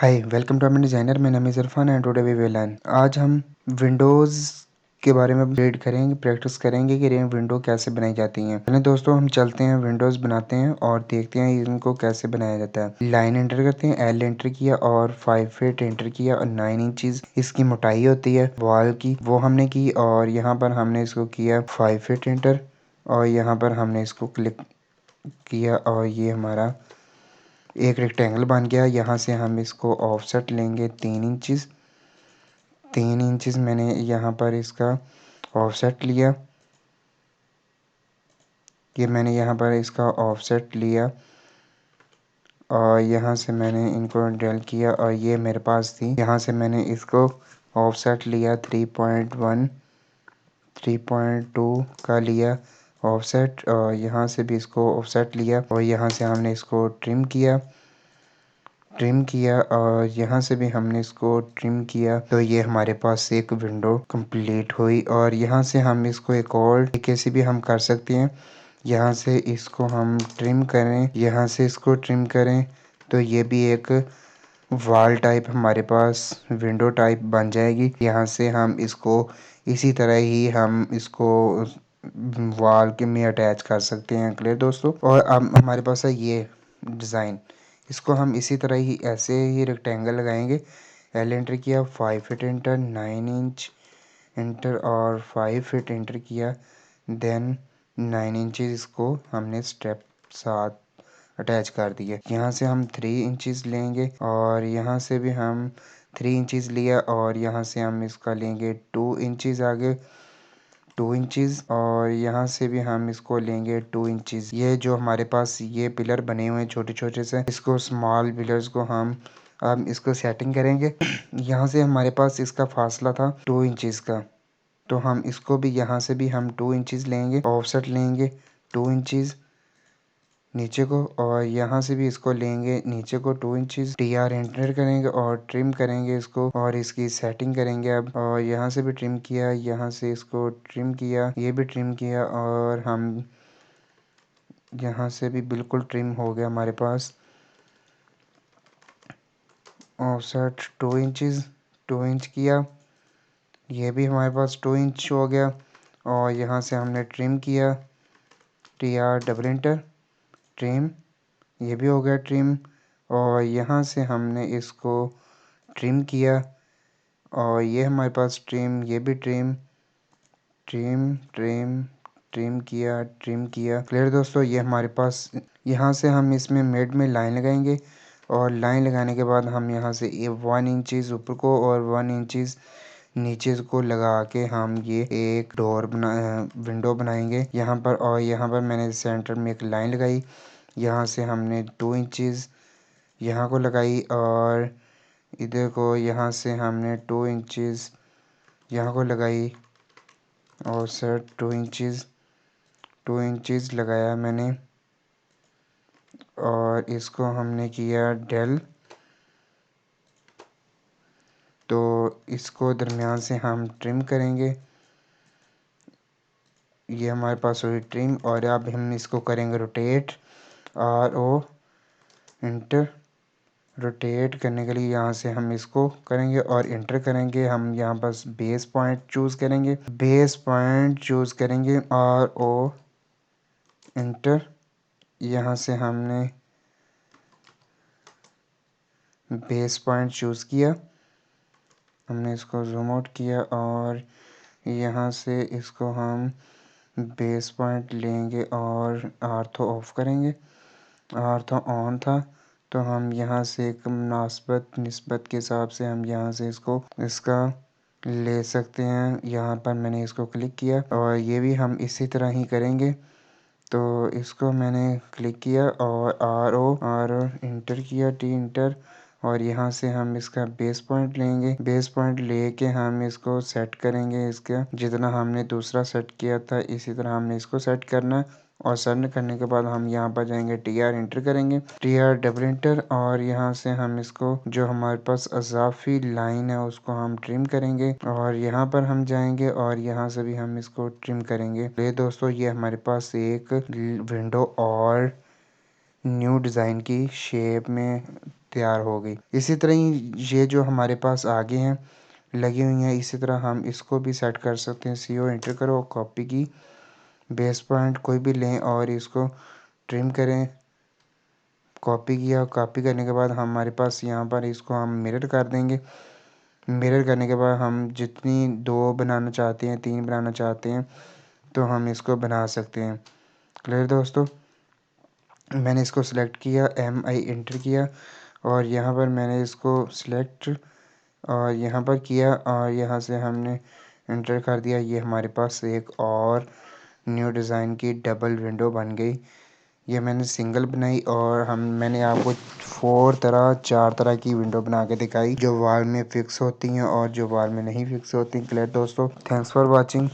Hi welcome to Aman designer. मेरा नाम Irfan and today we will learn. आज हम विंडोज़ के बारे में रीड करेंगे, प्रैक्टिस करेंगे कि विंडो कैसे बनाई जाती हैं। पहले दोस्तों हम चलते हैं, विंडोज़ बनाते हैं और देखते हैं इनको कैसे बनाया जाता है। लाइन एंटर करते हैं, एल एंटर किया और 5 फीट एंटर किया और 9 इंचज़ इसकी मोटाई होती है वॉल की, वो हमने की। और यहाँ पर हमने इसको किया 5 फीट एंटर और यहाँ पर हमने इसको क्लिक किया और ये हमारा एक रेक्टेंगल बन गया। यहाँ से हम इसको ऑफसेट लेंगे 3 इंचज़। 3 इंचज़ मैंने यहाँ पर इसका ऑफसेट लिया। ये मैंने यहाँ पर इसका ऑफसेट लिया और यहाँ से मैंने इनको ड्रिल किया और ये मेरे पास थी। यहाँ से मैंने इसको ऑफसेट लिया 3.1 3.2 का लिया ऑफसेट और यहाँ से भी इसको ऑफसेट लिया और यहाँ से हमने इसको ट्रिम किया और यहाँ से भी हमने इसको ट्रिम किया। तो ये हमारे पास एक विंडो कंप्लीट हुई। और यहाँ से हम इसको एक और तरीके से भी हम कर सकते हैं। यहाँ से इसको हम ट्रिम करें, यहाँ से इसको ट्रिम करें तो ये भी एक वॉल टाइप हमारे पास विंडो टाइप बन जाएगी। यहाँ से हम इसको इसी तरह ही हम इसको वॉल के में अटैच कर सकते हैं। क्लियर दोस्तों। और अब हमारे पास है ये डिज़ाइन, इसको हम इसी तरह ही ऐसे ही रेक्टेंगल लगाएंगे। एल एंटर किया, 5 फीट एंटर, 9 इंच एंटर और 5 फीट एंटर किया, देन 9 इंचज़ इसको हमने स्टेप साथ अटैच कर दिया। यहाँ से हम 3 इंचज़ लेंगे और यहाँ से भी हम 3 इंचज़ लिया और यहाँ से हम इसका लेंगे 2 इंचज़ आगे, 2 इंचज़ और यहाँ से भी हम इसको लेंगे 2 इंचज़। ये जो हमारे पास ये पिलर बने हुए हैं छोटे छोटे से, इसको स्मॉल पिलर्स को हम अब इसको सेटिंग करेंगे। यहाँ से हमारे पास इसका फासला था 2 इंचज़ का, तो हम इसको भी यहाँ से भी हम 2 इंचज़ लेंगे, ऑफसेट लेंगे 2 इंचज़ नीचे को और यहाँ से भी इसको लेंगे नीचे को 2 इंचज़। टीआर एंटर करेंगे और ट्रिम करेंगे इसको और इसकी सेटिंग करेंगे अब। और यहाँ से भी ट्रिम किया, यहाँ से इसको ट्रिम किया, ये भी ट्रिम किया और हम यहाँ से भी बिल्कुल ट्रिम हो गया हमारे पास। ऑफसेट 2 इंचज़, 2 इंच किया, ये भी हमारे पास 2 इंच हो गया और यहाँ से हमने ट्रिम किया, टीआर डबल एंटर ट्रिम, ये भी हो गया ट्रिम। और यहाँ से हमने इसको ट्रिम किया और ये हमारे पास ट्रिम, ये भी ट्रिम ट्रिम ट्रिम ट्रिम किया। क्लियर दोस्तों। ये हमारे पास, यहाँ से हम इसमें मिड में लाइन लगाएंगे और लाइन लगाने के बाद हम यहाँ से 1 इंचज़ ऊपर को और 1 इंचज़ नीचे को लगा के हम ये एक विंडो बनाएंगे यहाँ पर। और यहाँ पर मैंने सेंटर में एक लाइन लगाई, यहाँ से हमने 2 इंचज़ यहाँ को लगाई और इधर को यहाँ से हमने 2 इंचज़ यहाँ को लगाई और सर 2 इंचज़ लगाया मैंने और इसको हमने किया डेल। तो इसको दरमियान से हम ट्रिम करेंगे, ये हमारे पास हुई ट्रिम। और अब हम इसको करेंगे रोटेट, RO इंटर। रोटेट करने के लिए यहाँ से हम इसको करेंगे और इंटर करेंगे। हम यहाँ पर बेस पॉइंट चूज़ करेंगे, RO इंटर। यहाँ से हमने बेस पॉइंट चूज़ किया, हमने इसको जूम आउट किया और यहाँ से इसको हम बेस पॉइंट लेंगे और आर्थो ऑफ करेंगे। आर्थो ऑन था तो हम यहाँ से एक निस्बत के हिसाब से हम यहाँ से इसका ले सकते हैं। यहाँ पर मैंने इसको क्लिक किया और ये भी हम इसी तरह ही करेंगे। तो इसको मैंने क्लिक किया और RO इंटर किया, T इंटर। और यहाँ से हम इसका बेस पॉइंट लेंगे, बेस पॉइंट लेके हम इसको सेट करेंगे। इसका जितना हमने दूसरा सेट किया था इसी तरह हमने इसको सेट करना है। और सेट करने के बाद हम यहाँ पर जाएंगे, TR इंटर करेंगे, TR डबल इंटर। और यहाँ से हम इसको जो हमारे पास अजाफी लाइन है उसको हम ट्रिम करेंगे और यहाँ पर हम जाएंगे और यहाँ से भी हम इसको ट्रिम करेंगे। ये दोस्तों ये हमारे पास एक विंडो और न्यू डिज़ाइन की शेप में तैयार हो गई। इसी तरह ही ये जो हमारे पास आगे हैं लगी हुई हैं, इसी तरह हम इसको भी सेट कर सकते हैं। CO एंटर करो, कॉपी की, बेस पॉइंट कोई भी लें और इसको ट्रिम करें। कॉपी किया, कॉपी करने के बाद हमारे पास यहाँ पर इसको हम मिरर कर देंगे। मिरर करने के बाद हम जितनी 2 बनाना चाहते हैं, 3 बनाना चाहते हैं, तो हम इसको बना सकते हैं। क्लियर दोस्तों? मैंने इसको सिलेक्ट किया, MI एंटर किया और यहाँ पर मैंने इसको सिलेक्ट और यहाँ पर किया और यहाँ से हमने एंटर कर दिया। ये हमारे पास एक और न्यू डिज़ाइन की डबल विंडो बन गई। ये मैंने सिंगल बनाई और मैंने आपको 4 तरह की विंडो बना के दिखाई, जो वॉल में फिक्स होती हैं और जो वॉल में नहीं फिक्स होती। क्लियर दोस्तों? Thanks for watching.